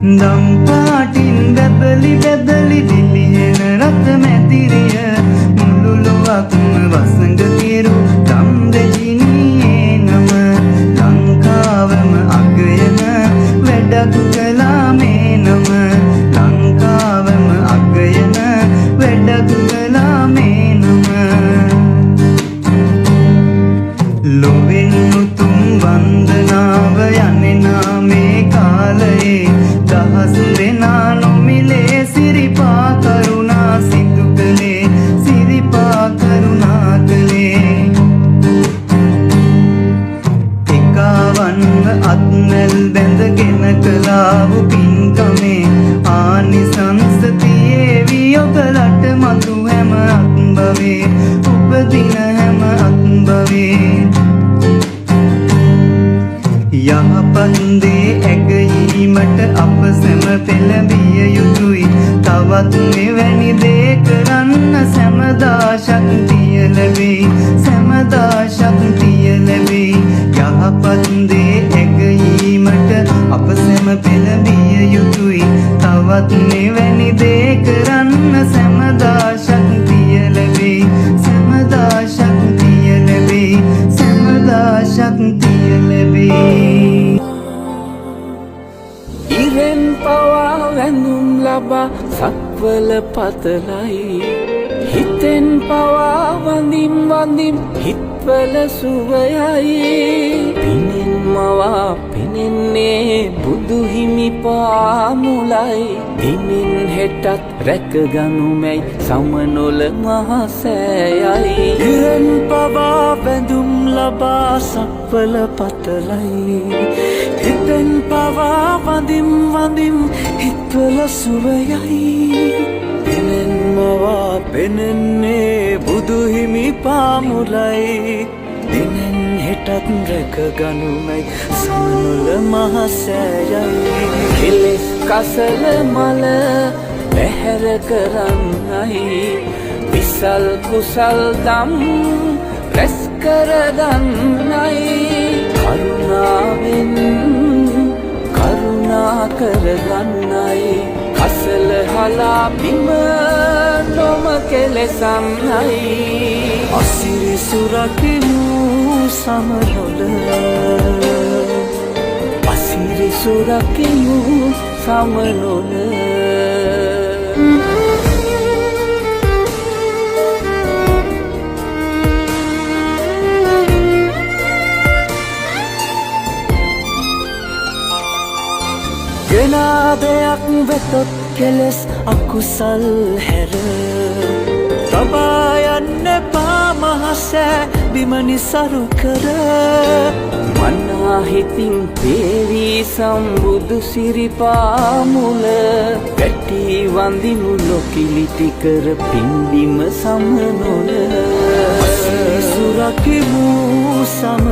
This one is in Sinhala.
දම් පාටින් බැබලි බැබලි දිලිහෙන රත මැදිරිය මුළු ලොවක්ම වසඟ කිරු දම් දෙජිනියේ නම ලංකාවම අගයන වැඩක් කළා මේ නම ලංකාවම අගයන වැඩක් කළා මේ නම ලොවෙන් උතුම් වන්දනාව යන්නේ නාමේ කාලයේ දහස් දෙනා නොමිලේ සිරිපා කරුණා සිදු කළේ සිරිපා කරුණා කළේ එකවන්ව අත්නැල් බැඳගෙන කලාව පින්කමේ ආනිසංස තියේවි ඔබලට මතු හැම අත්බවේ උපදින හැම අත්බවේ යහපත් දේ ඇගීමට අප සැම පෙළඹිය යුතුයි තවත් මෙවැනි දේ කරන්න සැමදා ශක්තිය ලැබෙයි සැමදා ශක්තිය ලැබෙයි යහපත් දේ ඇගීමට අප සැම පෙළඹිය යුතුයි තවත් මෙවැනි දේ කරන්න සැමදා ශක්තිය ලැබෙයි සැමදා ශක්තිය ලැබෙයි සැමදා ශක්තිය ලැබෙයි ඉරෙන් පවා වැඳුම් ලබා සක්වල පතලයි හිතෙන් පවා වඳිම් වඳිම් හිත්වල සුවයයි පිනෙන් මවා පෙනෙන්නේ බුදු හිමි පාමුලයි දිනෙන් හෙටත් රැකගනුමැයි සමනොල මහසෑයයි ඉරෙන් පවා වැඳුම් ලබා සක්වල පතලයි හිතෙන් පවා වඳිම් වඳිම් හිත්වල සුවයයි පිනෙන් මවා පෙනෙන්නේ බුදු හිමි පාමුලයි දිනෙන් හෙටත් රැකගනුමැයි සමනොල මහසෑයයි කෙලෙස් කසල මල පැහැර කරන්නයි විසල් කුසල් දම් රැස් කරගන්නයි කරුණාවෙන් කරුණා කරගන්නයි කසල හලා බිම නොම කෙලෙසන්නයි අසිරි සුරකිමු සමනොල අසිරි සුරකිමු සමනොල ගෙනාදයක් වෙතොත් කෙලෙස් අකුසල් හැර තබා යන්න එපා මහසෑ බිමනි සරු කර මන්නා හිතින් පේවී සම්බුදු සිරිපා මුල වැටි වඳිනු ලොකිලිටි කර පින්බිම සමනොල සුරකිමු සම